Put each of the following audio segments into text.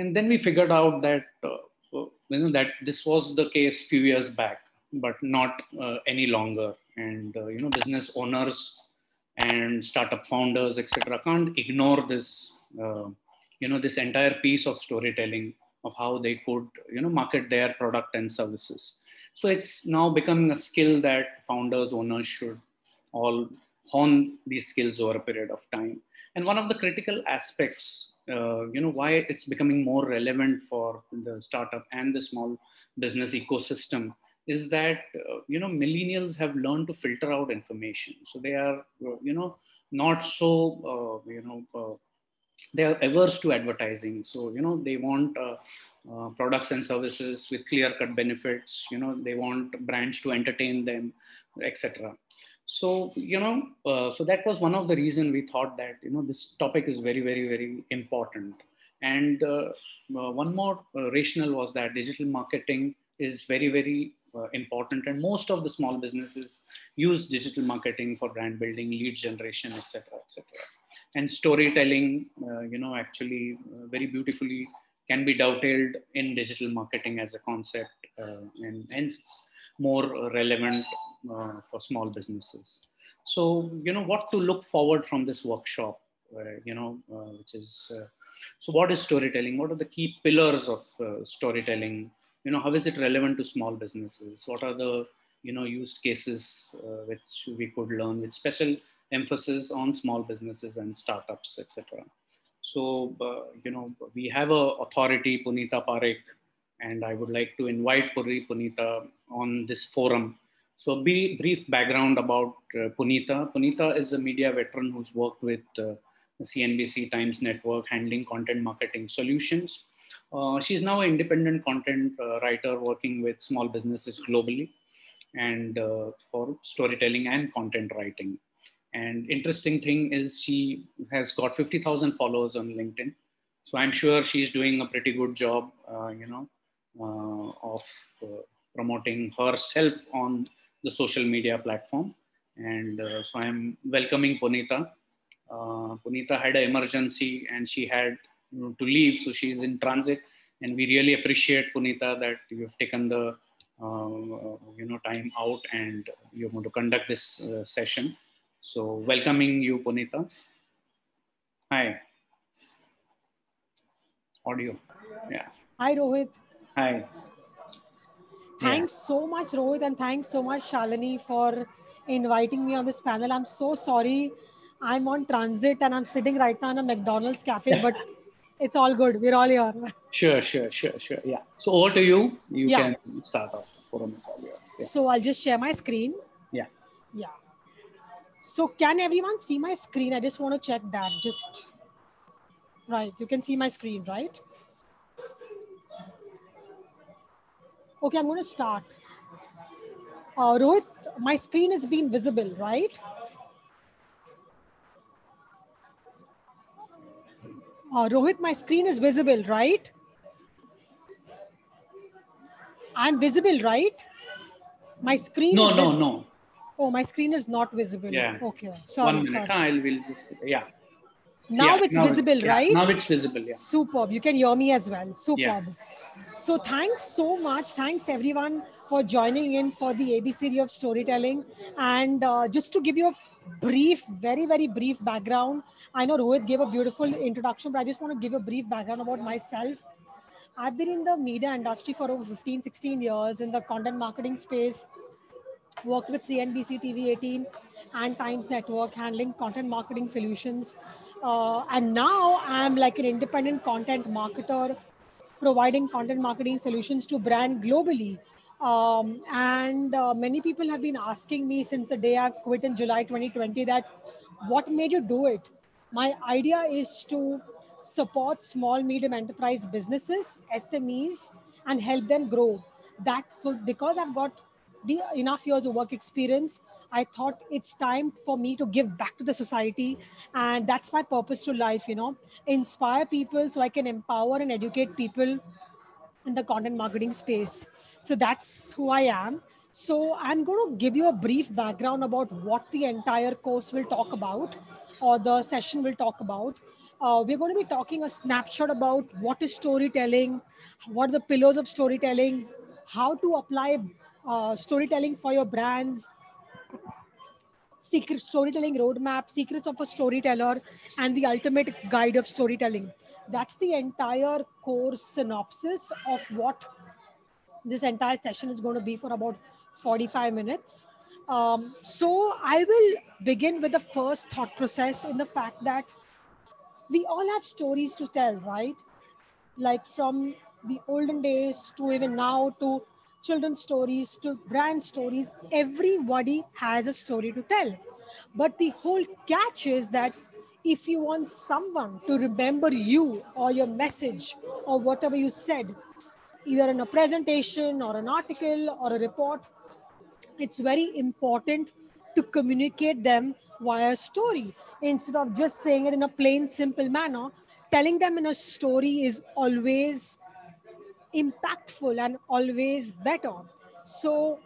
And then we figured out that that this was the case few years back, but not any longer. And business owners and startup founders, etc., can't ignore this. This entire piece of storytelling of how they could market their product and services. So it's now becoming a skill that founders, owners should all hone these skills over a period of time. And one of the critical aspects, why it's becoming more relevant for the startup and the small business ecosystem is that, millennials have learned to filter out information. So they are, not so, they are averse to advertising. So, they want products and services with clear cut benefits. They want brands to entertain them, etc. So, so that was one of the reason we thought that, this topic is very, very, very important. And one more rationale was that digital marketing is very, very important. And most of the small businesses use digital marketing for brand building, lead generation, etc., etc. And storytelling, actually very beautifully can be dovetailed in digital marketing as a concept, and hence more relevant for small businesses. So, what to look forward from this workshop, which is, so what is storytelling? What are the key pillars of storytelling? How is it relevant to small businesses? What are the, use cases which we could learn with special emphasis on small businesses and startups, etc. So, we have a authority, Punita Parekh, and I would like to invite Punita on this forum. So, brief background about Punita. Punita is a media veteran who's worked with CNBC Times Network, handling content marketing solutions. She's now an independent content writer working with small businesses globally and for storytelling and content writing. And interesting thing is she has got 50,000 followers on LinkedIn. So I'm sure she's doing a pretty good job, of promoting herself on the social media platform. And so I'm welcoming Punita. Punita had an emergency and she had to leave. So she's in transit. And we really appreciate, Punita, that you've taken the time out and you're going to conduct this session. So welcoming you, Punita. Hi. Audio. Yeah. Hi, Rohit. Hi. Thanks so much, Rohit, and thanks so much, Shalini, for inviting me on this panel. I'm so sorry. I'm on transit and I'm sitting right now in a McDonald's cafe, but it's all good. We're all here. Sure. Yeah. So over to you. You can start off. Forum is all yours. Yeah. So I'll just share my screen. Yeah. So can everyone see my screen? I just want to check that. Right. You can see my screen, right? Okay, I'm going to start. Rohit, my screen is being visible, right? Rohit, my screen is visible, right? I'm visible, right? My screen is visible. No. Oh, my screen is not visible. Yeah. Okay, sorry. 1 minute. Yeah. Now it's visible, right? Now it's visible, yeah. Superb. You can hear me as well. Superb. Yeah. So thanks so much. Thanks everyone for joining in for the ABCD of storytelling. And just to give you a brief, very, very brief background. I know Rohit gave a beautiful introduction, but I just want to give a brief background about myself. I've been in the media industry for over 15, 16 years in the content marketing space. Worked with CNBC TV 18 and Times Network, handling content marketing solutions. And now I'm like an independent content marketer, providing content marketing solutions to brand globally. And many people have been asking me since the day I've quit in July 2020 that what made you do it? My idea is to support small, medium enterprise businesses, SMEs, and help them grow. So because I've got enough years of work experience, I thought it's time for me to give back to the society. And that's my purpose to life, inspire people so I can empower and educate people in the content marketing space. So that's who I am. So I'm going to give you a brief background about what the entire course will talk about or the session will talk about. We're going to be talking a snapshot about what is storytelling, what are the pillars of storytelling, how to apply storytelling for your brands, secret storytelling roadmap, secrets of a storyteller, and the ultimate guide of storytelling. That's the entire course synopsis of what this entire session is going to be for about 45 minutes. So I will begin with the first thought process in the fact that we all have stories to tell, right? Like from the olden days to even now to children's stories to brand stories, everybody has a story to tell. But the whole catch is that if you want someone to remember you or your message or whatever you said, either in a presentation or an article or a report, it's very important to communicate them via story instead of just saying it in a plain simple manner. Telling them in a story is always impactful and always better. So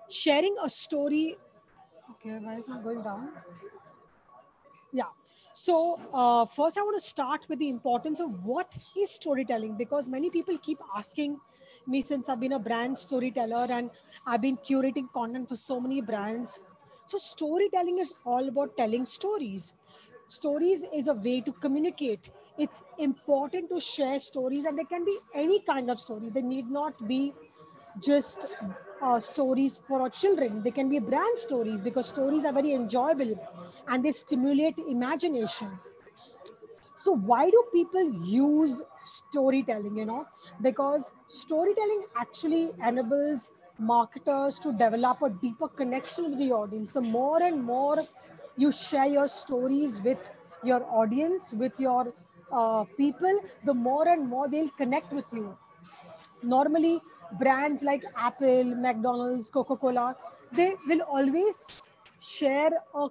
sharing a story, okay, why is it not going down? Yeah. So first I want to start with the importance of what is storytelling, because many people keep asking me since I've been a brand storyteller and I've been curating content for so many brands. So storytelling is all about telling stories. Stories is a way to communicate. It's important to share stories, and they can be any kind of story. They need not be just stories for our children. They can be brand stories because stories are very enjoyable and they stimulate imagination. So why do people use storytelling? Because storytelling actually enables marketers to develop a deeper connection with the audience. The more and more you share your stories with your audience, with your people, the more and more they'll connect with you. Normally, brands like Apple, McDonald's, Coca-Cola, they will always share a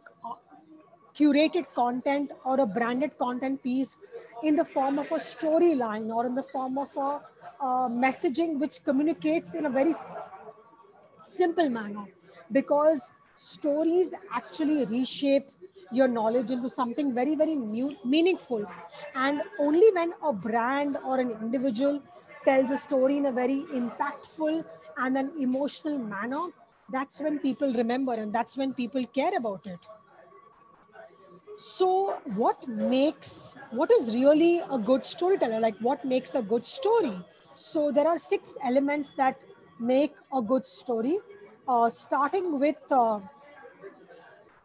curated content or a branded content piece in the form of a storyline or in the form of a messaging which communicates in a very simple manner, because stories actually reshape your knowledge into something very, very new, meaningful. And only when a brand or an individual tells a story in a very impactful and an emotional manner, that's when people remember and that's when people care about it. So what is really a good storyteller? Like, what makes a good story? So there are 6 elements that make a good story, starting with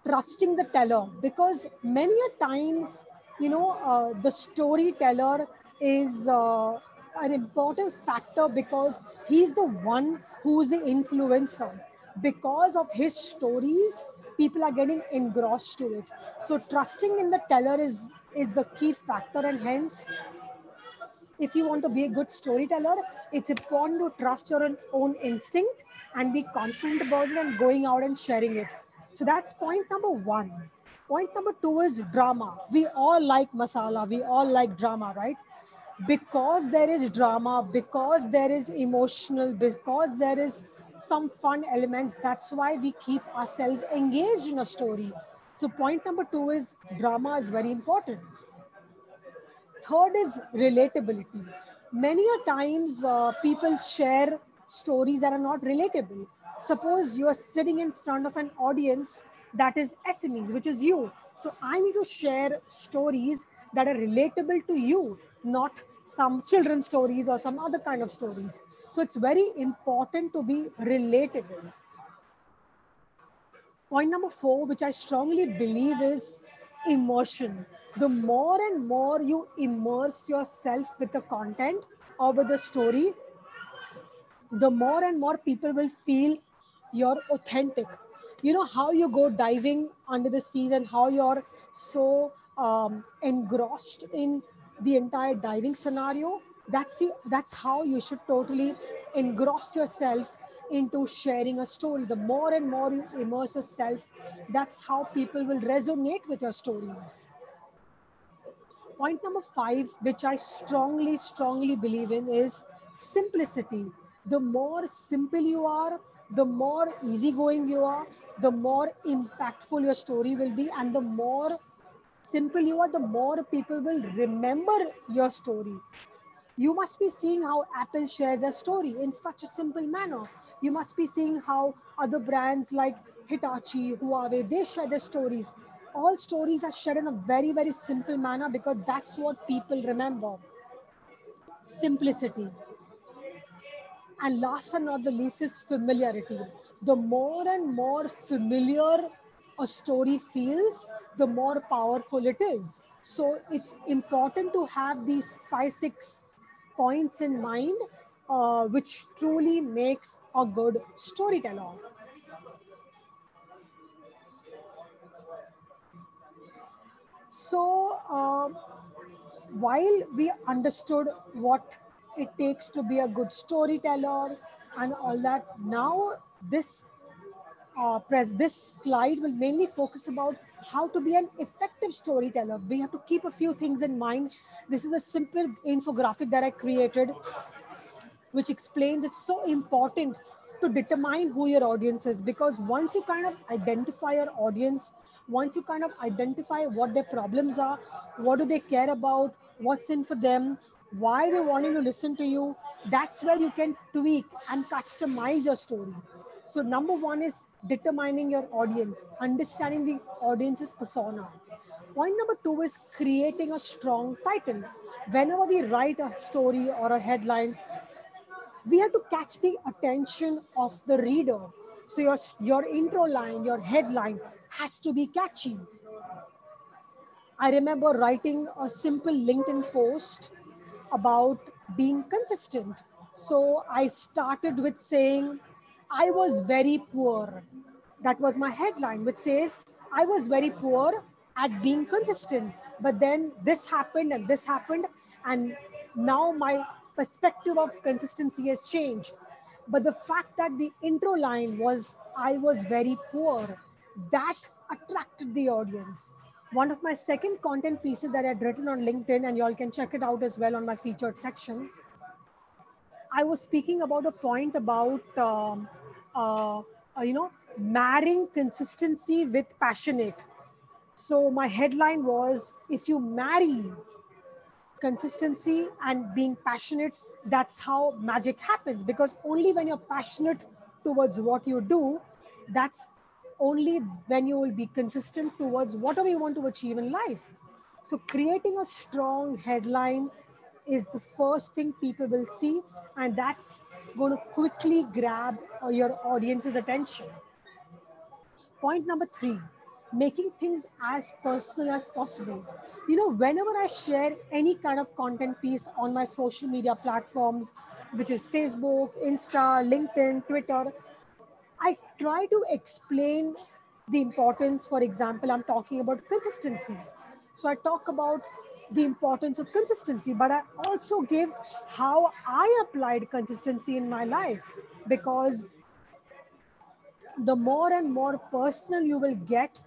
trusting the teller, because many a times, the storyteller is an important factor because he's the one who's the influencer. Because of his stories, people are getting engrossed to it. So trusting in the teller is the key factor, and hence, if you want to be a good storyteller, it's important to trust your own instinct and be confident about it and going out and sharing it. So that's point number 1. Point number 2 is drama. We all like masala, we all like drama, right? Because there is drama, because there is emotional, because there is some fun elements, that's why we keep ourselves engaged in a story. So point number 2 is drama is very important. Third is relatability. Many a times people share stories that are not relatable. Suppose you are sitting in front of an audience that is SMEs, which is you. So I need to share stories that are relatable to you, not some children's stories or some other kind of stories. So it's very important to be relatable. Point number 4, which I strongly believe, is immersion. The more and more you immerse yourself with the content or with the story, the more and more people will feel you're authentic. You know how you go diving under the seas and how you're so engrossed in the entire diving scenario. That's how you should totally engross yourself into sharing a story. The more and more you immerse yourself, that's how people will resonate with your stories. Point number 5, which I strongly believe in, is simplicity. The more simple you are, the more easygoing you are, the more impactful your story will be, and the more simple you are, the more people will remember your story. You must be seeing how Apple shares a story in such a simple manner. You must be seeing how other brands like Hitachi, Huawei, they share their stories. All stories are shared in a very, very simple manner because that's what people remember. Simplicity. And last and not the least is familiarity. The more and more familiar a story feels, the more powerful it is. So it's important to have these 5, 6 points in mind, which truly makes a good storyteller. So while we understood what it takes to be a good storyteller and all that, now this this slide will mainly focus about how to be an effective storyteller. We have to keep a few things in mind. This is a simple infographic that I created, which explains it's so important to determine who your audience is, because once you kind of identify your audience, once you kind of identify what their problems are, what do they care about, what's in for them, why they wanting to listen to you, that's where you can tweak and customize your story. So number one is determining your audience, understanding the audience's persona. Point number two is creating a strong title. Whenever we write a story or a headline, we have to catch the attention of the reader. So your intro line, your headline has to be catchy. I remember writing a simple LinkedIn post about being consistent. So I started with saying, I was very poor. That was my headline, which says, I was very poor at being consistent. But then this happened, and now my perspective of consistency has changed. But the fact that the intro line was, I was very poor, that attracted the audience. One of my second content pieces that I'd written on LinkedIn, and y'all can check it out as well on my featured section, I was speaking about a point about, marrying consistency with passionate. So my headline was, if you marry consistency and being passionate, that's how magic happens. Because only when you're passionate towards what you do, that's only when you will be consistent towards whatever you want to achieve in life. So creating a strong headline is the first thing people will see, and that's going to quickly grab your audience's attention. Point number three, making things as personal as possible. You know, whenever I share any kind of content piece on my social media platforms, which is Facebook, Insta, LinkedIn, Twitter, I try to explain the importance. For example, I'm talking about consistency. So I talk about the importance of consistency, but I also give how I applied consistency in my life, because the more and more personal you will get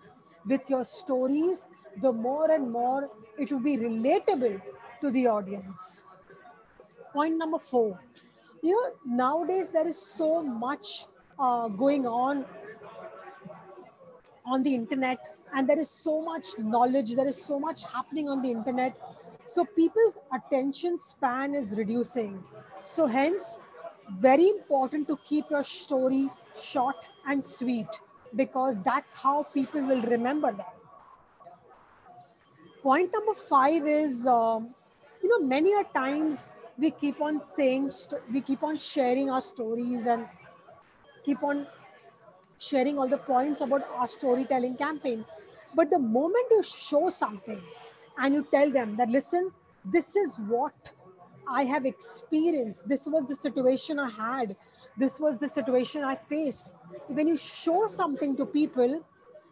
with your stories, the more and more it will be relatable to the audience. Point number four, you know, nowadays there is so much going on the internet, and there is so much knowledge, there is so much happening on the internet. So people's attention span is reducing. So hence, very important to keep your story short and sweet, because that's how people will remember them. Point number five is, many a times we keep on saying, we keep on sharing our stories and keep on sharing all the points about our storytelling campaign. But the moment you show something and you tell them that, listen, this is what I have experienced, this was the situation I had, this was the situation I faced. When you show something to people,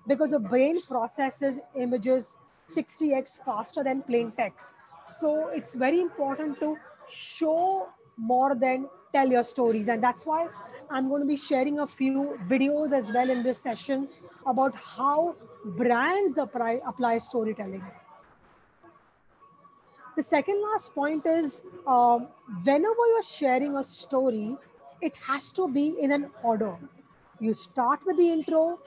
because the brain processes images 60x faster than plain text. So it's very important to show more than tell your stories. And that's why I'm going to be sharing a few videos as well in this session about how brands apply storytelling. The second last point is, whenever you're sharing a story, it has to be in an order. You start with the intro,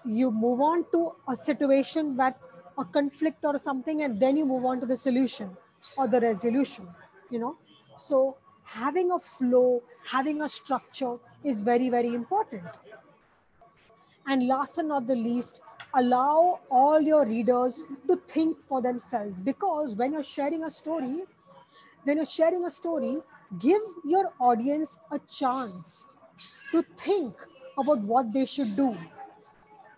you move on to a situation a conflict or something, and then you move on to the solution or the resolution, you know. So having a flow, having a structure is very, very important. And last and not the least, allow all your readers to think for themselves, because when you're sharing a story, give your audience a chance to think about what they should do.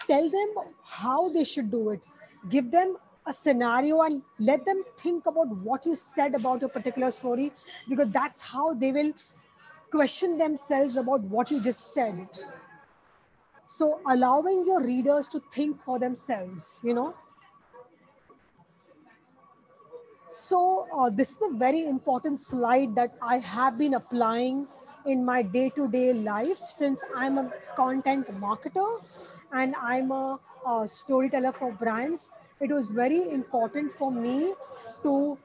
Tell them how they should do it. Give them a scenario and let them think about what you said about a particular story, because that's how they will question themselves about what you just said. So allowing your readers to think for themselves, you know. So this is a very important slide that I have been applying in my day-to-day life, since I'm a content marketer and I'm a storyteller for brands. It was very important for me to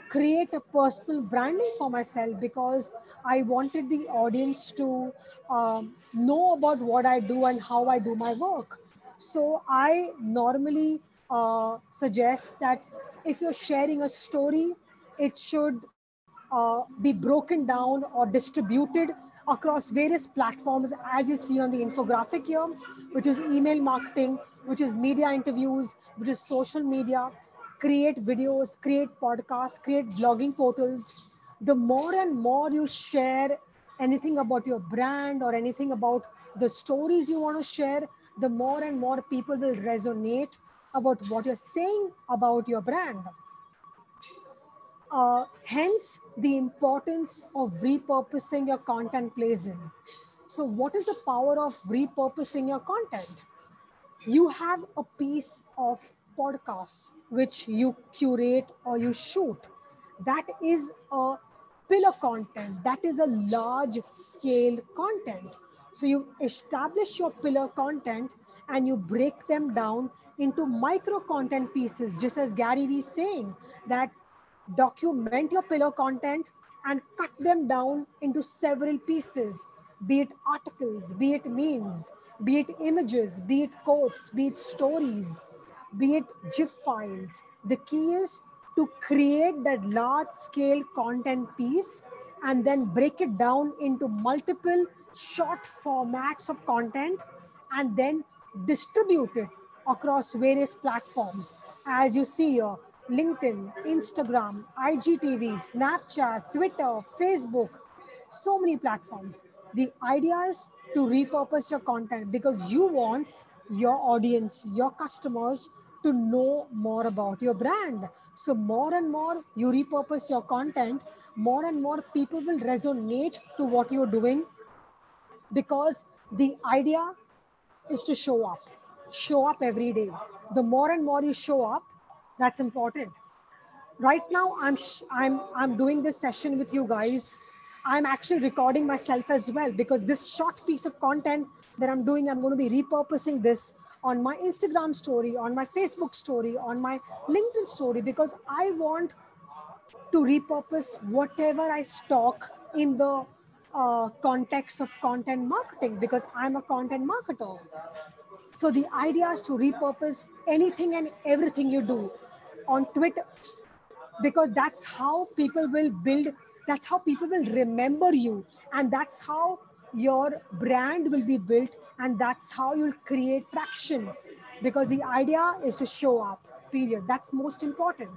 create a personal branding for myself, because I wanted the audience to know about what I do and how I do my work. So I normally suggest that if you're sharing a story, it should be broken down or distributed across various platforms, as you see on the infographic here, which is email marketing, which is media interviews, which is social media. Create videos, create podcasts, create blogging portals. The more and more you share anything about your brand or anything about the stories you want to share, the more and more people will resonate about what you're saying about your brand. Hence, the importance of repurposing your content plays in. So, what is the power of repurposing your content? You have a piece of podcast which you curate or you shoot. That is a pillar content, that is a large scale content. So you establish your pillar content and you break them down into micro content pieces, just as Gary Vee is saying that document your pillar content and cut them down into several pieces, be it articles, be it memes, be it images, be it quotes, be it stories, be it GIF files. The key is to create that large scale content piece and then break it down into multiple short formats of content and then distribute it across various platforms. As you see here, LinkedIn, Instagram, IGTV, Snapchat, Twitter, Facebook, so many platforms. The idea is to repurpose your content because you want your audience, your customers to know more about your brand. So more and more you repurpose your content, more and more people will resonate to what you're doing, because the idea is to show up every day. The more and more you show up, that's important. Right now I'm doing this session with you guys. I'm actually recording myself as well, because this short piece of content that I'm doing, I'm going to be repurposing this on my Instagram story, on my Facebook story, on my LinkedIn story, because I want to repurpose whatever I stock in the context of content marketing, because I'm a content marketer. So the idea is to repurpose anything and everything you do on Twitter, because that's how people will build, that's how people will remember you, and that's how your brand will be built, and that's how you'll create traction, because the idea is to show up, period. That's most important.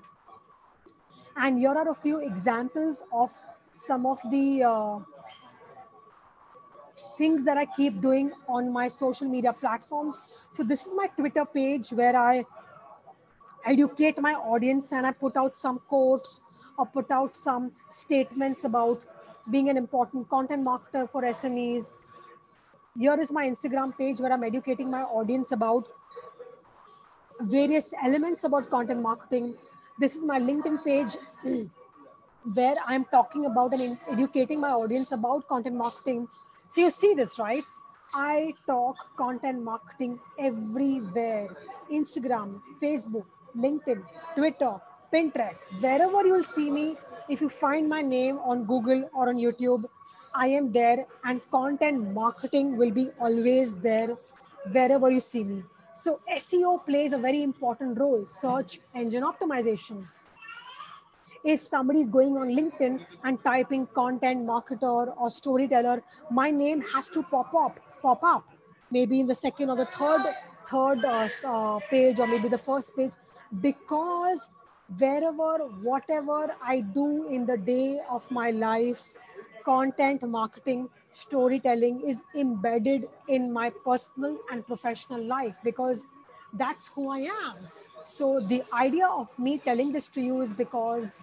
And here are a few examples of some of the things that I keep doing on my social media platforms. So this is my Twitter page where I educate my audience and I put out some quotes or put out some statements about being an important content marketer for SMEs. Here is my Instagram page where I'm educating my audience about various elements about content marketing. This is my LinkedIn page where I'm talking about and educating my audience about content marketing. So you see this, right? I talk content marketing everywhere. Instagram, Facebook, LinkedIn, Twitter, Pinterest, wherever you'll see me. If you find my name on Google or on YouTube, I am there, and content marketing will be always there wherever you see me. So SEO plays a very important role, search engine optimization. If somebody is going on LinkedIn and typing content marketer or storyteller, my name has to pop up, maybe in the second or the third page, or maybe the first page, because whatever I do in the day of my life, content marketing, storytelling is embedded in my personal and professional life, because that's who I am. So the idea of me telling this to you is because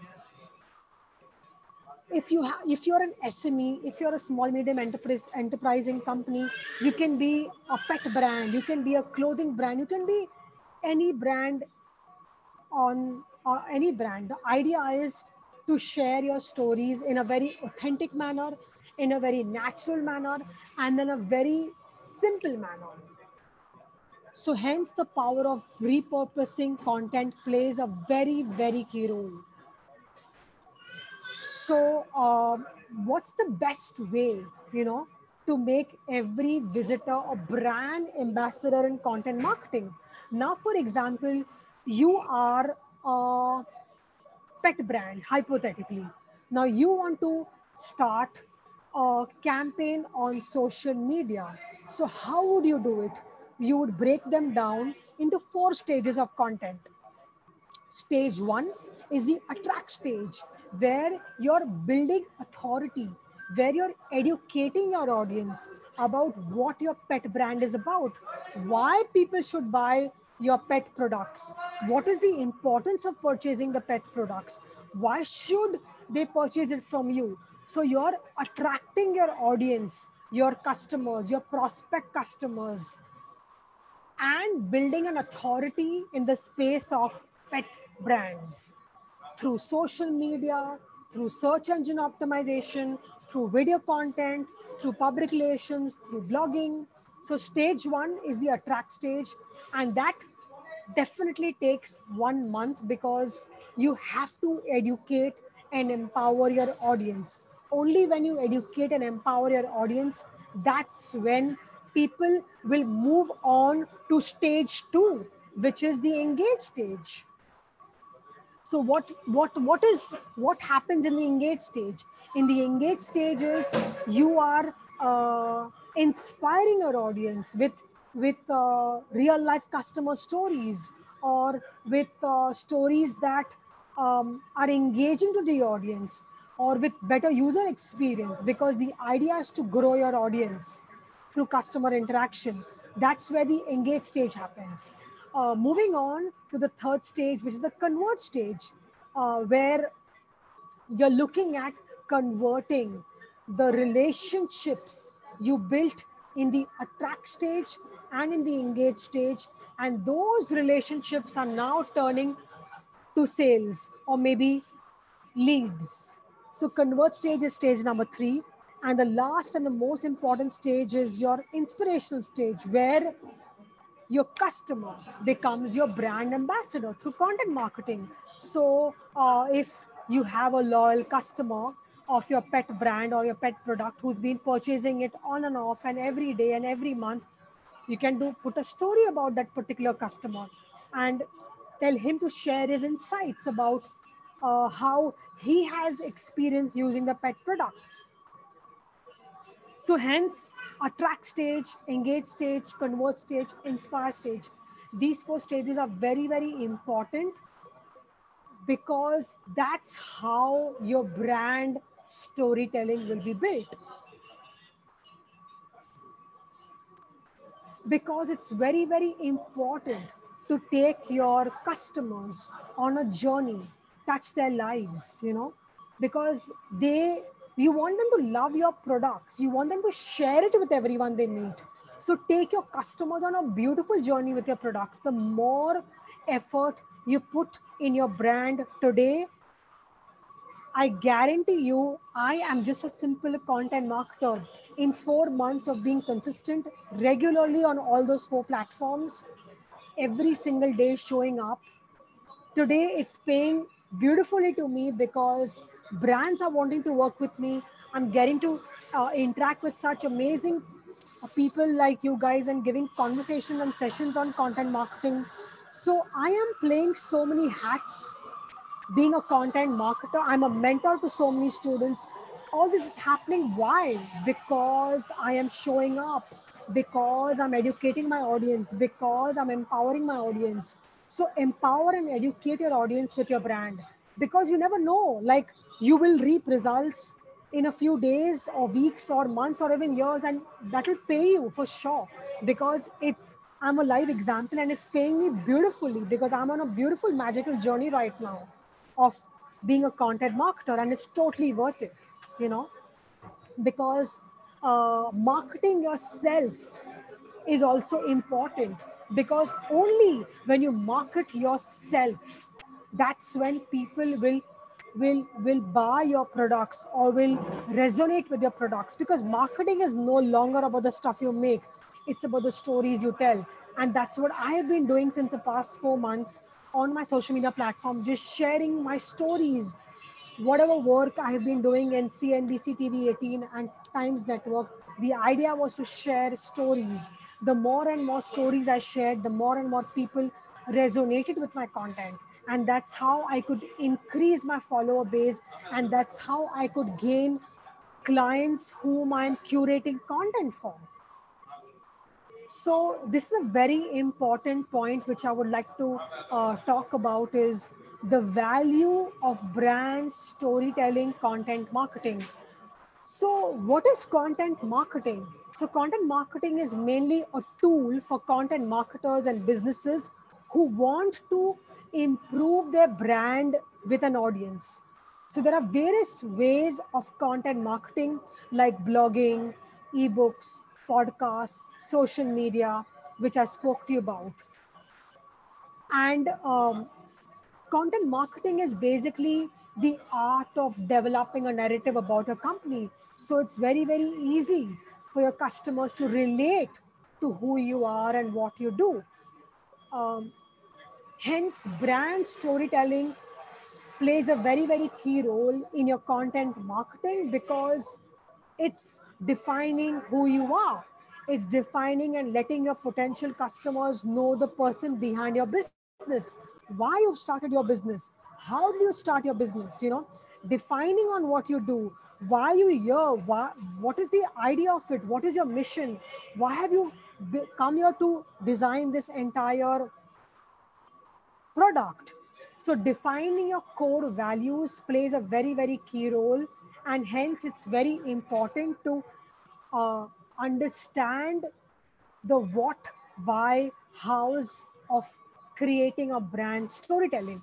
if you're an SME, if you're a small medium enterprising company, you can be a pet brand, you can be a clothing brand, you can be any brand on any brand. The idea is to share your stories in a very authentic manner, in a very natural manner, and in a very simple manner. So hence the power of repurposing content plays a very key role. So, what's the best way, to make every visitor a brand ambassador in content marketing? Now, for example, you are a pet brand, hypothetically. Now, you want to start a campaign on social media. So, how would you do it? You would break them down into 4 stages of content. Stage 1 is the attract stage, where you're building authority, where you're educating your audience about what your pet brand is about, why people should buy your pet products, what is the importance of purchasing the pet products, why should they purchase it from you. So you're attracting your audience, your customers, your prospect customers, and building an authority in the space of pet brands through social media, through search engine optimization, through video content, through public relations, through blogging. So stage 1 is the attract stage, and that definitely takes 1 month, because you have to educate and empower your audience. Only when you educate and empower your audience, that's when people will move on to stage 2, which is the engage stage. So what happens in the engage stage? In the engage stage is you are inspiring your audience with real life customer stories, or with stories that are engaging to the audience, or with better user experience, because the idea is to grow your audience through customer interaction. That's where the engage stage happens. Moving on to the third stage, which is the convert stage, where you're looking at converting the relationships you built in the attract stage and in the engage stage. And those relationships are now turning to sales, or maybe leads. So convert stage is stage number 3. And the last and the most important stage is your inspirational stage, where your customer becomes your brand ambassador through content marketing. So if you have a loyal customer of your pet brand or your pet product who's been purchasing it on and off and every day and every month, you can put a story about that particular customer and tell him to share his insights about how he has experience using the pet product. So hence, attract stage, engage stage, convert stage, inspire stage. These 4 stages are very important, because that's how your brand storytelling will be built. Because it's very important to take your customers on a journey, touch their lives, because you want them to love your products, you want them to share it with everyone they meet. So take your customers on a beautiful journey with your products. The more effort you put in your brand today, I guarantee you, I am just a simple content marketer. In 4 months of being consistent regularly on all those 4 platforms, every single day showing up, today it's paying beautifully to me, because brands are wanting to work with me. I'm getting to interact with such amazing people like you guys and giving conversations and sessions on content marketing. So I am playing so many hats being a content marketer. I'm a mentor to so many students. All this is happening. Why? Because I am showing up, because I'm educating my audience, because I'm empowering my audience. So empower and educate your audience with your brand, because you never know, like, you will reap results in a few days or weeks or months or even years, and that will pay you for sure, because I'm a live example and it's paying me beautifully, because I'm on a beautiful magical journey right now of being a content marketer, and it's totally worth it, you know, because marketing yourself is also important, because only when you market yourself, that's when people will buy your products or will resonate with your products, because marketing is no longer about the stuff you make, it's about the stories you tell. And that's what I have been doing since the past 4 months on my social media platform, just sharing my stories, whatever work I have been doing in CNBC TV 18 and Times Network. The idea was to share stories. The more and more stories I shared, the more and more people resonated with my content. And that's how I could increase my follower base. And that's how I could gain clients whom I'm curating content for. So this is a very important point which I would like to talk about, is the value of brand storytelling, content marketing. So what is content marketing? So content marketing is mainly a tool for content marketers and businesses who want to improve their brand with an audience. So there are various ways of content marketing, like blogging, ebooks, podcasts, social media, which I spoke to you about. And content marketing is basically the art of developing a narrative about a company. So it's very, very easy for your customers to relate to who you are and what you do. Um, Hence, brand storytelling plays a very, very key role in your content marketing, because it's defining who you are. It's defining and letting your potential customers know the person behind your business, why you've started your business, how do you start your business, defining on what you do, why you here, what is the idea of it, what is your mission, why have you come here to design this entire product. So defining your core values plays a very, very key role. And hence it's very important to uh, understand the what, why, hows of creating a brand storytelling.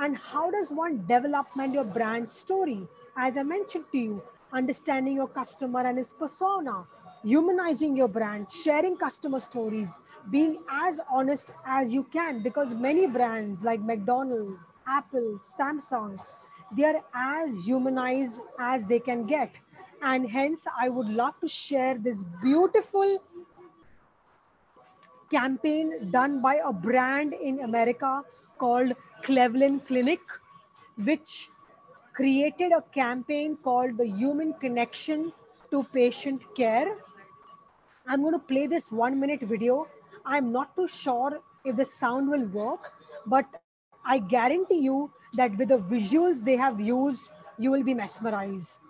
And how does one development your brand story? As I mentioned to you, understanding your customer and his persona, humanizing your brand, sharing customer stories, being as honest as you can, because many brands like McDonald's, Apple, Samsung, they are as humanized as they can get. And hence, I would love to share this beautiful campaign done by a brand in America called Cleveland Clinic, which created a campaign called the Human Connection to Patient Care. I'm going to play this 1 minute video. I'm not too sure if the sound will work, but I guarantee you that with the visuals they have used, you will be mesmerized.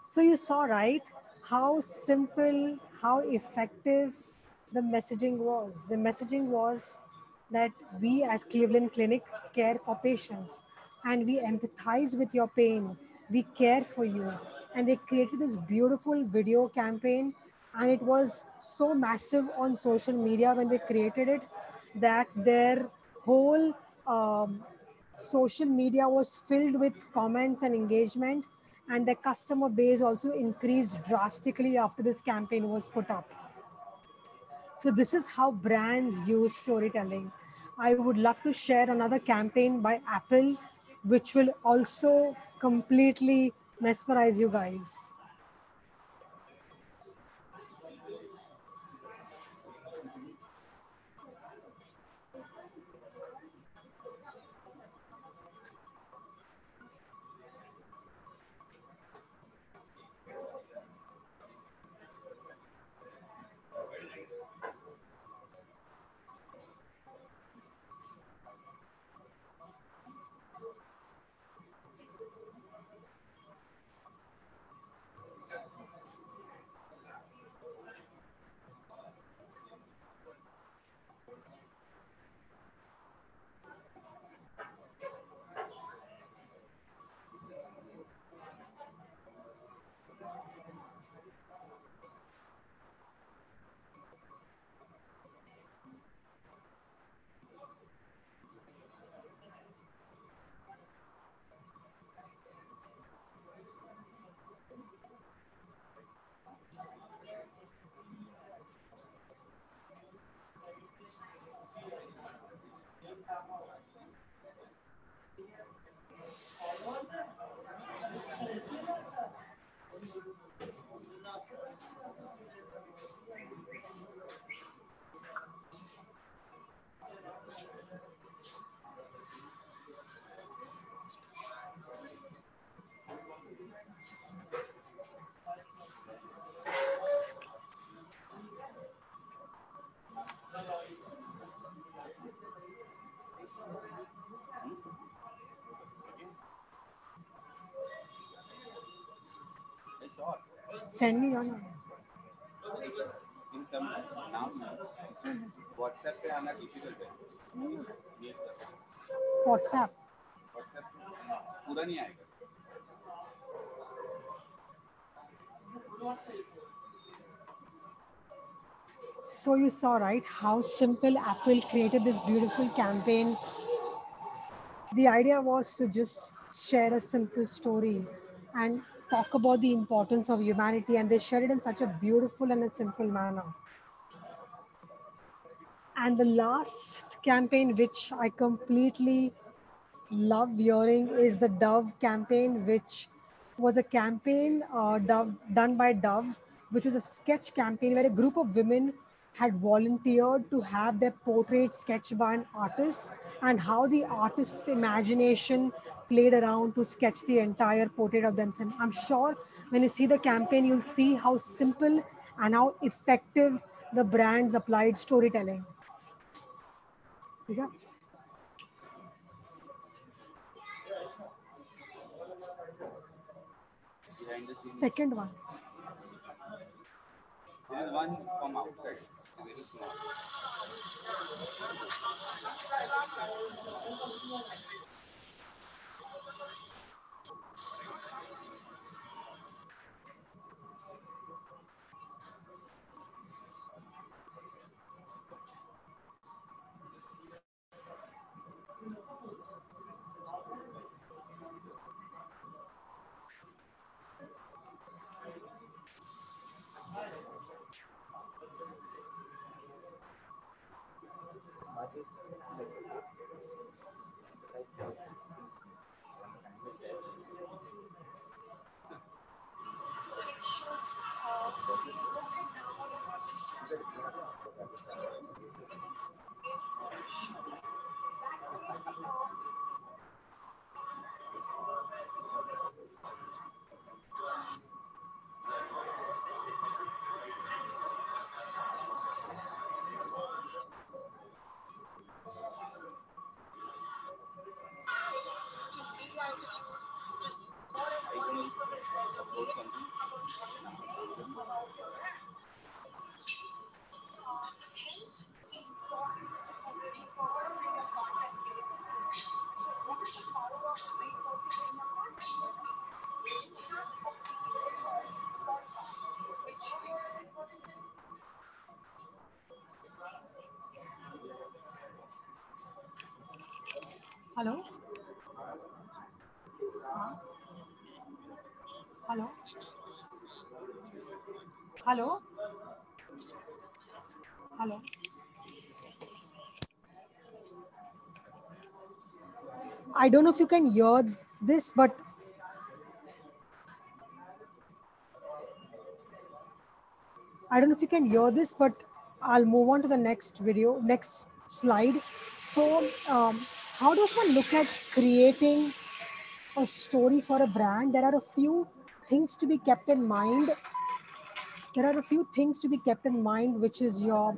So you saw, right, how simple, how effective the messaging was. The messaging was that we as Cleveland Clinic care for patients and we empathize with your pain. We care for you. And they created this beautiful video campaign, and it was so massive on social media when they created it that their whole social media was filled with comments and engagement, and the customer base also increased drastically after this campaign was put up. So this is how brands use storytelling. I would love to share another campaign by Apple, which will also completely mesmerize you guys. Send me on. WhatsApp पे आना difficult है. WhatsApp. पूरा नहीं आएगा. So you saw, right, how simple Apple created this beautiful campaign. The idea was to just share a simple story and talk about the importance of humanity, and they shared it in such a beautiful and a simple manner. And the last campaign, which I completely love hearing, is the Dove campaign, which was a campaign done by Dove, which was a sketch campaign where a group of women had volunteered to have their portrait sketched by an artist, and how the artist's imagination played around to sketch the entire portrait of themselves. I'm sure when you see the campaign, you'll see how simple and how effective the brands applied storytelling. Yeah. Second one. There is one from outside, very small. Hello? Hello? Hello? Hello? I don't know if you can hear this, but I don't know if you can hear this, but I'll move on to the next video, next slide. So, how does one look at creating a story for a brand? There are a few things to be kept in mind. There are a few things to be kept in mind, which is your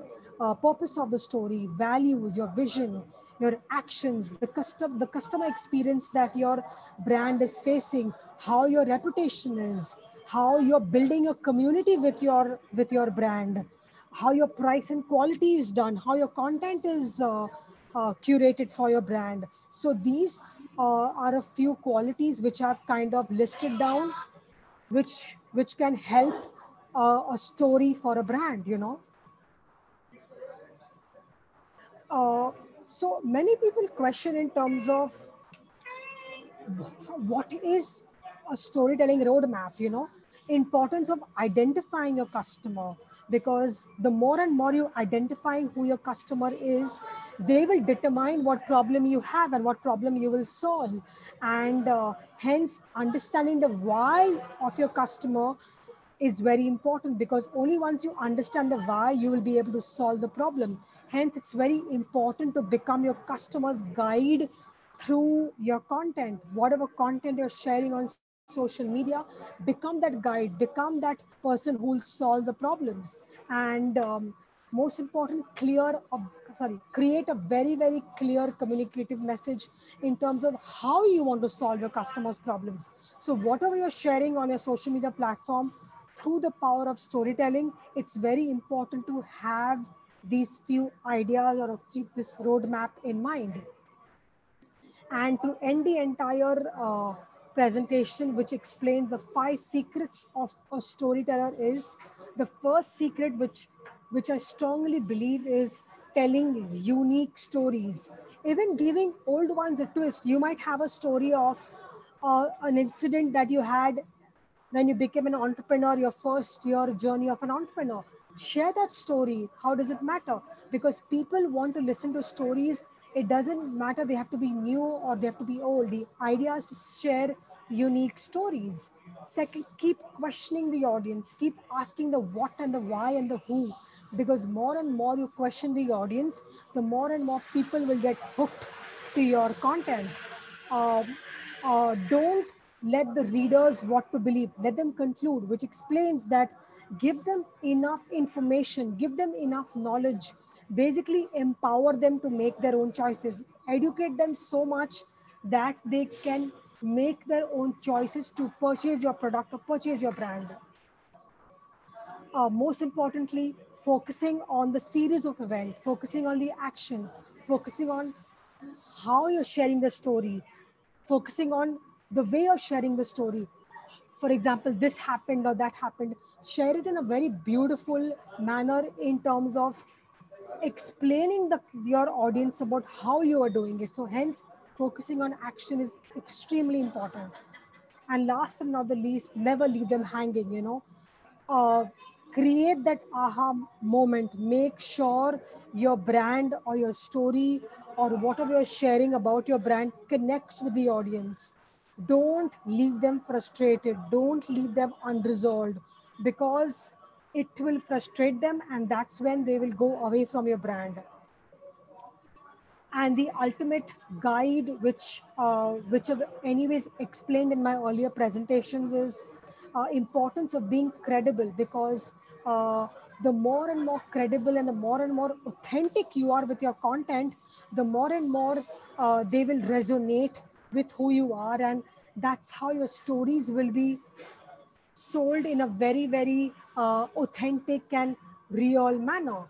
purpose of the story, values, your vision, your actions, the customer experience that your brand is facing, how your reputation is, how you're building a community with your brand, how your price and quality is done, how your content is curated for your brand. So these are a few qualities which I've kind of listed down, which can help a story for a brand, you know. So many people question in terms of what is a storytelling roadmap, you know, importance of identifying your customer, because the more and more you identifying who your customer is, they will determine what problem you have and what problem you will solve. And hence understanding the why of your customer is very important, because only once you understand the why, you will be able to solve the problem. Hence, it's very important to become your customer's guide through your content. Whatever content you're sharing on social media, become that guide, become that person who will solve the problems. And most important, create a very, very clear communicative message in terms of how you want to solve your customers' problems. So whatever you're sharing on your social media platform, through the power of storytelling, it's very important to have these few ideas or this roadmap in mind. And to end the entire presentation, which explains the 5 secrets of a storyteller, is the first secret, which I strongly believe, is telling unique stories. Even giving old ones a twist. You might have a story of an incident that you had when you became an entrepreneur, your first year journey of an entrepreneur. Share that story. How does it matter? Because people want to listen to stories. It doesn't matter they have to be new or they have to be old. The idea is to share unique stories. Second, keep questioning the audience, keep asking the what and the why and the who, because more and more you question the audience, the more and more people will get hooked to your content. Um, don't let the readers what to believe, let them conclude, which explains that give them enough information, give them enough knowledge, basically empower them to make their own choices, educate them so much that they can make their own choices to purchase your product or purchase your brand. Most importantly, focusing on the series of events, focusing on the action, focusing on how you're sharing the story, focusing on the way you're sharing the story. For example, this happened or that happened. Share it in a very beautiful manner in terms of explaining your audience about how you are doing it. So hence, focusing on action is extremely important. And last and not the least, never leave them hanging, uh, create that aha moment. Make sure your brand or your story or whatever you're sharing about your brand connects with the audience. Don't leave them frustrated, don't leave them unresolved, because it will frustrate them and that's when they will go away from your brand. And the ultimate guide, which I've anyways explained in my earlier presentations, is importance of being credible, because the more and more credible and the more and more authentic you are with your content, the more and more they will resonate with who you are, and that's how your stories will be sold in a very very authentic and real manner.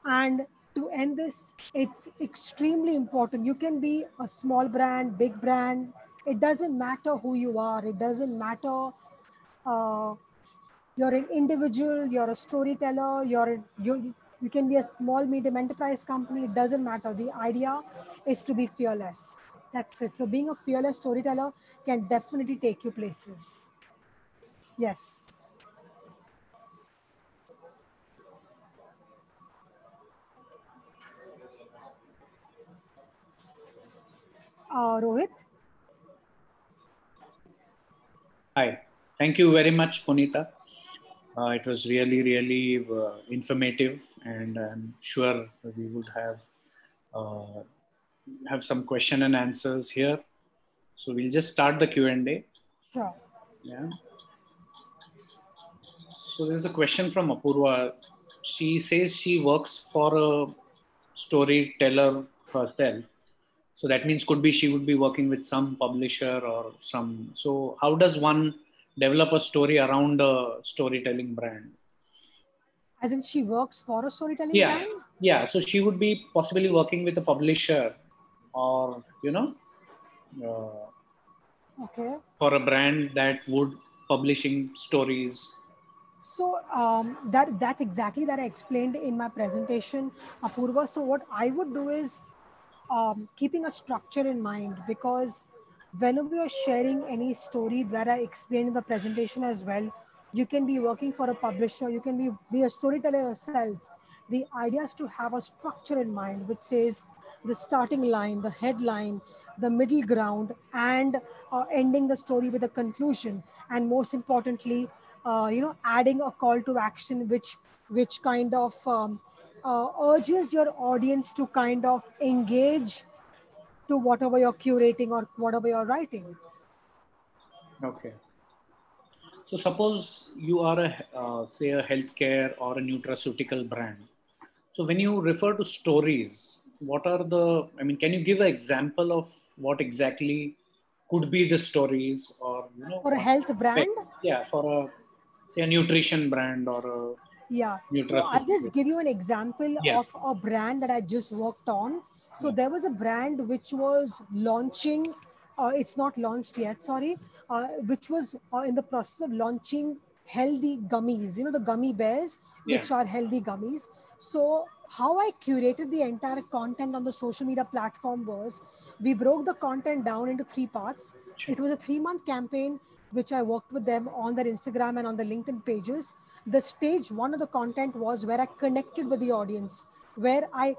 And to end this, it's extremely important. You can be a small brand, big brand. It doesn't matter who you are. It doesn't matter. Uh, you're an individual. You're a storyteller. You can be a small, medium enterprise company. It doesn't matter. The idea is to be fearless. That's it. So being a fearless storyteller can definitely take you places. Yes. Rohit? Hi. Thank you very much, Punita. It was really, really informative, and I'm sure we would have some question and answers here. So we'll just start the Q&A. Sure. Yeah. So there's a question from Apurva. She says she works for a storyteller herself. So that means could be she would be working with some publisher or some. So how does one develop a story around a storytelling brand? As in, she works for a storytelling Yeah, brand? yeah. So she would be possibly working with a publisher, or Okay. for a brand that would publishing stories. So that's exactly that I explained in my presentation, Apurva. So what I would do is keeping a structure in mind, because whenever you're sharing any story that I explained in the presentation as well, you can be working for a publisher, you can be a storyteller yourself. The idea is to have a structure in mind, which says the starting line, the headline, the middle ground, and ending the story with a conclusion. And most importantly, adding a call to action, which kind of urges your audience to kind of engage to whatever you're curating or whatever you're writing. Okay. So suppose you are say a healthcare or a nutraceutical brand. So when you refer to stories, what are the, I mean, can you give an example of what exactly could be the stories, or, For a what health brand? aspects, yeah, for a, say, a nutrition brand or Yeah. a So I'll nutraceutical. just give you an example Yeah. of a brand that I just worked on. So Yeah. there was a brand which was launching, it's not launched yet, sorry, which was in the process of launching healthy gummies, the gummy bears, Yeah. which are healthy gummies. So how I curated the entire content on the social media platform was, we broke the content down into three parts. Sure. It was a 3-month campaign, which I worked with them on their Instagram and on the LinkedIn pages. The stage one of the content was where I connected with the audience, where I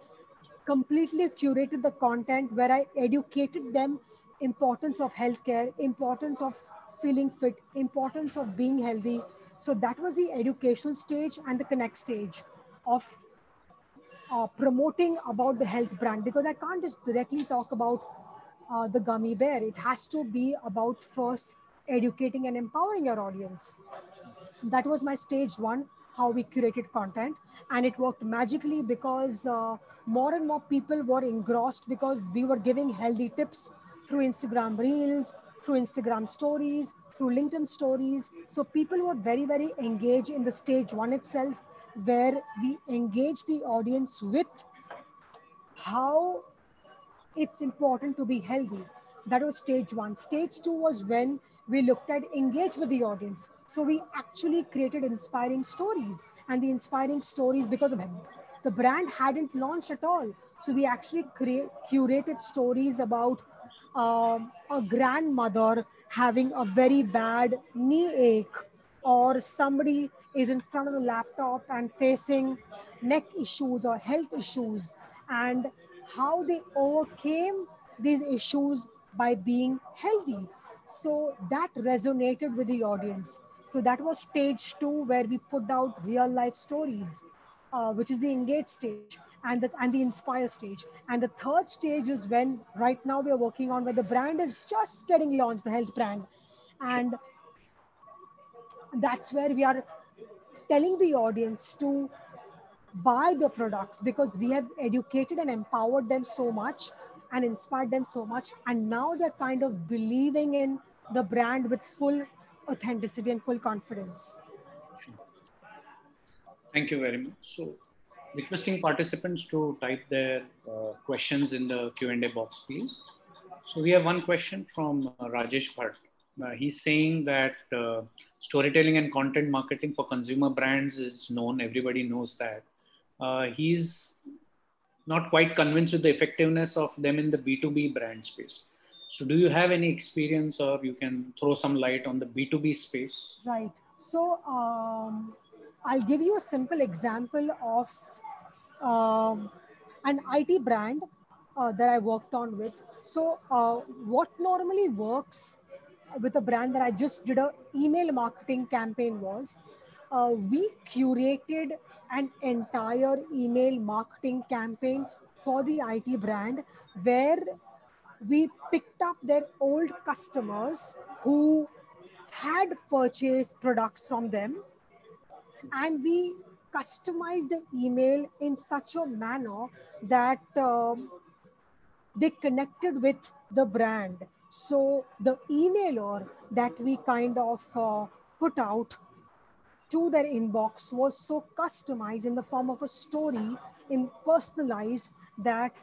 completely curated the content, where I educated them importance of healthcare, importance of feeling fit, importance of being healthy. So that was the educational stage and the connect stage of promoting about the health brand, because I can't just directly talk about the gummy bear. It has to be about first educating and empowering your audience. That was my stage one, how we curated content. And it worked magically because more and more people were engrossed because we were giving healthy tips through Instagram reels, through Instagram stories, through LinkedIn stories. So people were very, very engaged in the stage one itself, where we engage the audience with how it's important to be healthy. That was stage one. Stage two was when we looked at engage with the audience. So we actually created inspiring stories, and the inspiring stories, because of the brand hadn't launched at all. So we actually curated stories about a grandmother having a very bad knee ache, or somebody is in front of the laptop and facing neck issues or health issues, and how they overcame these issues by being healthy. So that resonated with the audience. So that was stage two, where we put out real life stories, which is the engage stage, and the inspire stage. And the third stage is when right now we are working on, where the brand is just getting launched, the health brand. And that's where we are telling the audience to buy the products, because we have educated and empowered them so much and inspired them so much. And now they're kind of believing in the brand with full authenticity and full confidence. Thank you very much. So, requesting participants to type their questions in the Q&A box, please. So we have one question from Rajesh Bhatt. He's saying that storytelling and content marketing for consumer brands is known. Everybody knows that. He's not quite convinced with the effectiveness of them in the B2B brand space. So do you have any experience, or you can throw some light on the B2B space? Right. So I'll give you a simple example of an IT brand that I worked on with. So what normally works with a brand that I just did a email marketing campaign was, we curated an entire email marketing campaign for the IT brand, where we picked up their old customers who had purchased products from them, and we customized the email in such a manner that they connected with the brand. So the emailer that we kind of put out to their inbox was so customized in the form of a story, in personalized, that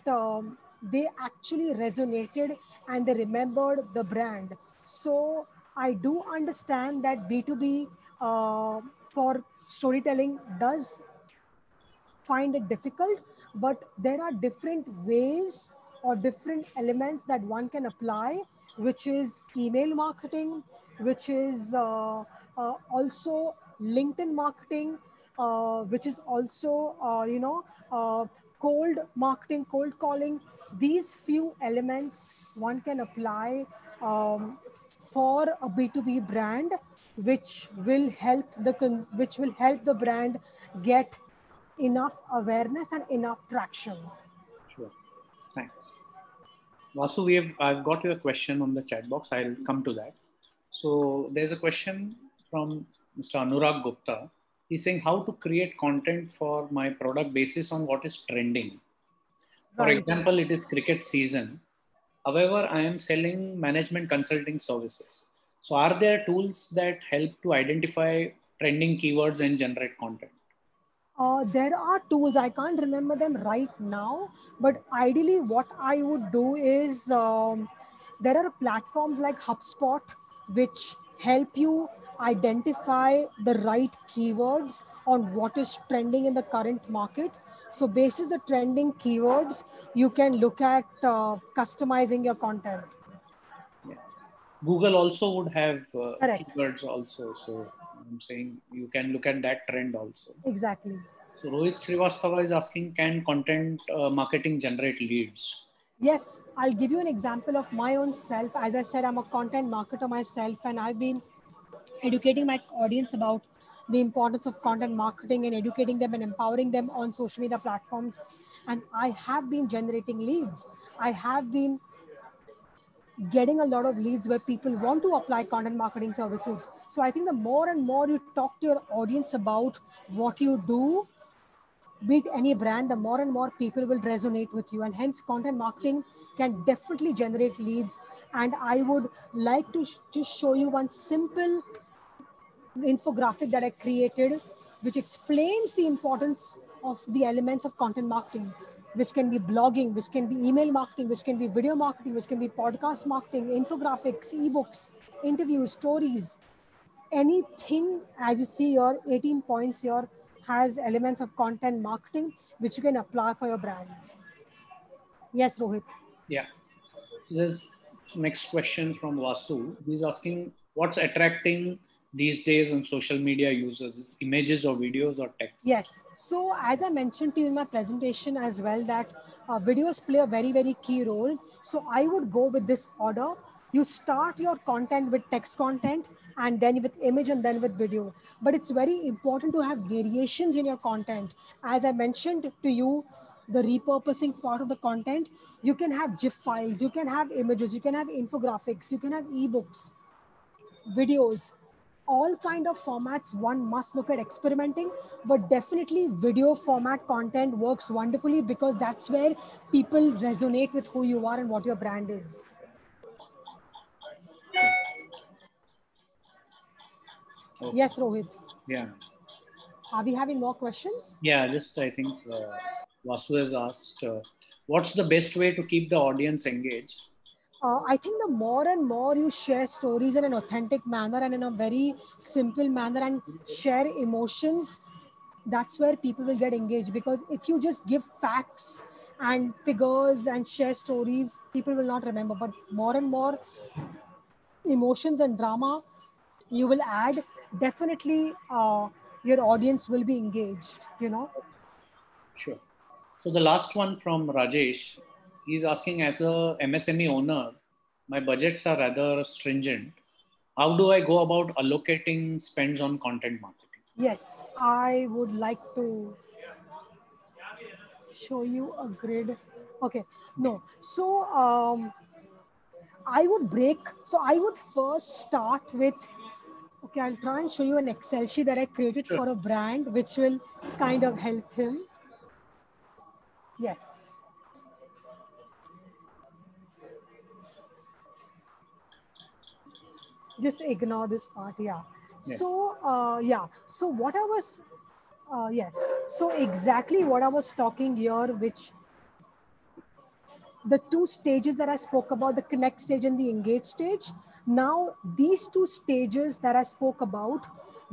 they actually resonated and they remembered the brand. So I do understand that B2B for storytelling does find it difficult, but there are different ways or different elements that one can apply, which is email marketing, which is also LinkedIn marketing, which is also, cold marketing, cold calling. These few elements one can apply for a B2B brand, which will help which will help the brand get enough awareness and enough traction. Sure. Thanks. Vasu, I've got your question on the chat box. I'll come to that. So there's a question from Mr. Anurag Gupta. He's saying how to create content for my product basis on what is trending. For Right. example, it is cricket season. However, I am selling management consulting services. So are there tools that help to identify trending keywords and generate content? There are tools, I can't remember them right now, but ideally what I would do is, there are platforms like HubSpot, which help you identify the right keywords on what is trending in the current market. So basis the trending keywords, you can look at customizing your content. Yeah. Google also would have Correct. keywords also. So I'm saying you can look at that trend also. Exactly. So Rohit Srivastava is asking, can content marketing generate leads? Yes, I'll give you an example of my own self. As I said, I'm a content marketer myself, and I've been educating my audience about the importance of content marketing and educating them and empowering them on social media platforms. And I have been generating leads. I have been getting a lot of leads where people want to apply content marketing services. So I think the more and more you talk to your audience about what you do, be it any brand, the more and more people will resonate with you. And hence, content marketing can definitely generate leads. And I would like to just show you one simple infographic that I created, which explains the importance of the elements of content marketing, which can be blogging, which can be email marketing, which can be video marketing, which can be podcast marketing, infographics, ebooks, interviews, stories, anything. As you see your 18 points here has elements of content marketing, which you can apply for your brands. Yes, Rohit. Yeah. So there's next question from Vasu. He's asking what's attracting these days on social media users? Is images or videos or text? Yes. So as I mentioned to you in my presentation as well, that videos play a very, very key role. So I would go with this order. You start your content with text content and then with image and then with video. But it's very important to have variations in your content. As I mentioned to you, the repurposing part of the content, you can have GIF files, you can have images, you can have infographics, you can have ebooks, videos, all kind of formats. One must look at experimenting, but definitely video format content works wonderfully because that's where people resonate with who you are and what your brand is. Okay. Yes, Rohit. Yeah. Are we having more questions? Yeah, just I think Vasu has asked, what's the best way to keep the audience engaged? I think the more and more you share stories in an authentic manner and in a very simple manner and share emotions, that's where people will get engaged. Because if you just give facts and figures and share stories, people will not remember. But more and more emotions and drama you will add, definitely your audience will be engaged, you know. Sure. So the last one from Rajesh, he's asking as a MSME owner, my budgets are rather stringent. How do I go about allocating spends on content marketing? Yes, I would like to show you a grid. Okay, no. So I would break. So I would first start with, okay, I'll try and show you an Excel sheet that I created Sure. for a brand, which will kind of help him. Yes. Just ignore this part, yeah. Yeah. So, yeah. So what I was, yes. So exactly what I was talking here, which the two stages that I spoke about, the connect stage and the engage stage. Now, these two stages that I spoke about,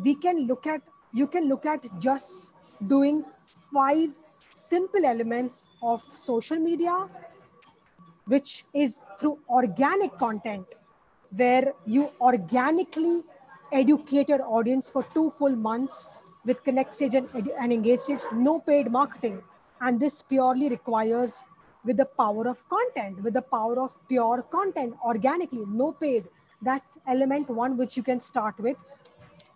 we can look at, you can look at just doing 5 simple elements of social media, which is through organic content, where you organically educate your audience for 2 full months with connect stage and engage stage, no paid marketing. And this purely requires with the power of content, with the power of pure content, organically, no paid. That's element one, which you can start with.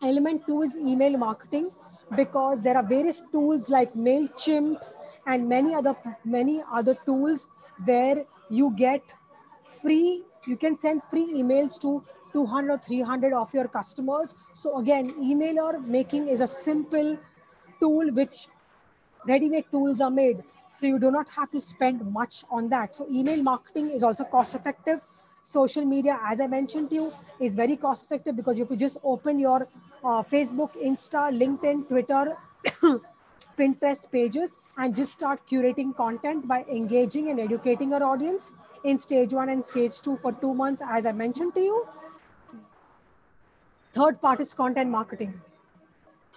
Element two is email marketing, because there are various tools like MailChimp and many other tools where you get free, you can send free emails to 200 or 300 of your customers. So again, emailer making is a simple tool which ready-made tools are made. So you do not have to spend much on that. So email marketing is also cost effective. Social media, as I mentioned to you, is very cost effective because if you just open your Facebook, Insta, LinkedIn, Twitter, Pinterest pages and just start curating content by engaging and educating your audience in stage 1 and stage 2 for 2 months, as I mentioned to you. Third part is content marketing,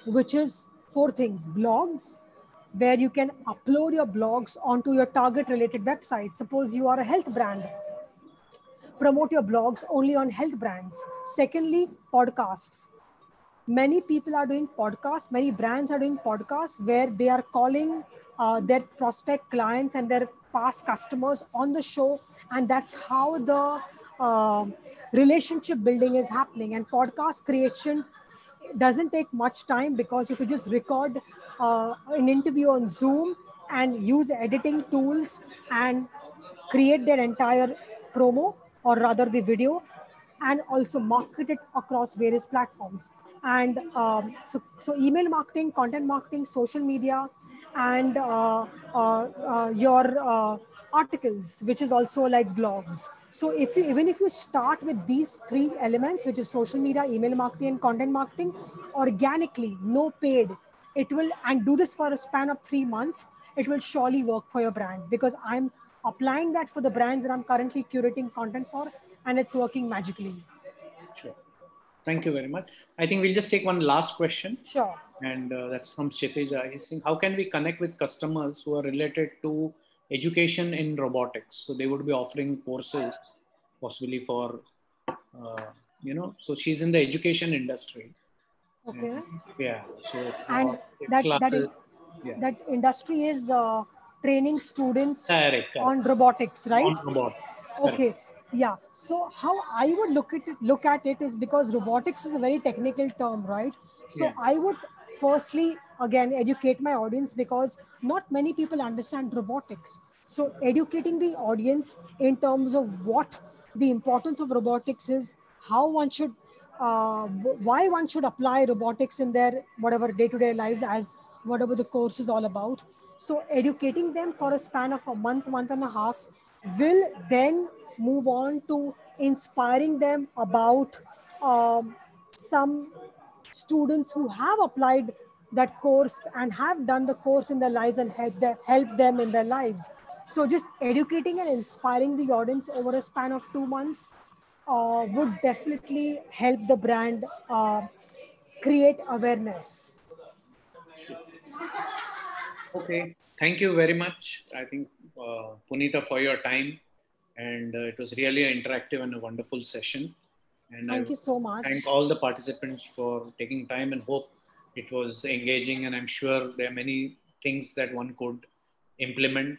which is 4 things: blogs, where you can upload your blogs onto your target related website. Suppose you are a health brand, promote your blogs only on health brands. Secondly, podcasts. Many people are doing podcasts, many brands are doing podcasts where they are calling their prospect clients and their past customers on the show. And that's how the relationship building is happening. And podcast creation doesn't take much time, because if you just record an interview on Zoom and use editing tools and create their entire promo, or rather the video, and also market it across various platforms. And so email marketing, content marketing, social media, and your articles, which is also like blogs. So even if you start with these three elements, which is social media, email marketing, and content marketing, organically, no paid, it will, and do this for a span of 3 months, it will surely work for your brand, because I'm applying that for the brands that I'm currently curating content for, and it's working magically. Sure. Thank you very much. I think we'll just take one last question. Sure. And that's from Kshitija. He's saying, how can we connect with customers who are related to education in robotics? So they would be offering courses, possibly for, so she's in the education industry. Okay. Yeah. So And classes. that industry is training students Correct. on robotics, right? On robotics. Okay. Yeah. So how I would look at it is, because robotics is a very technical term, right? So Yeah. I would firstly, again, educate my audience, because not many people understand robotics. So educating the audience in terms of what the importance of robotics is, how one should, why one should apply robotics in their whatever day-to-day lives, as whatever the course is all about. So educating them for a span of a month, month and a half, will then move on to inspiring them about some students who have applied that course and have done the course in their lives and help them in their lives. So just educating and inspiring the audience over a span of 2 months would definitely help the brand create awareness. Okay. Thank you very much. I think, Punita, for your time. And it was really an interactive and a wonderful session. And Thank I you so much. thank all the participants for taking time, and hope it was engaging. And I'm sure there are many things that one could implement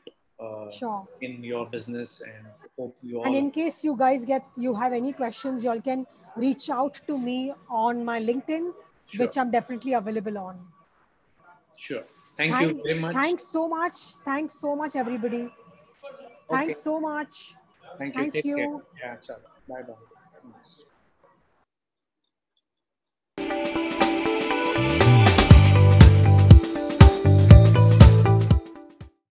Sure. in your business, and hope you all. And in case you guys you have any questions, you all can reach out to me on my LinkedIn, Sure. which I'm definitely available on. Sure. Thank you very much. Thanks so much. Thanks so much, everybody. Okay. Thanks so much. Thank you. Thank Take you. care. Yeah, bye bye.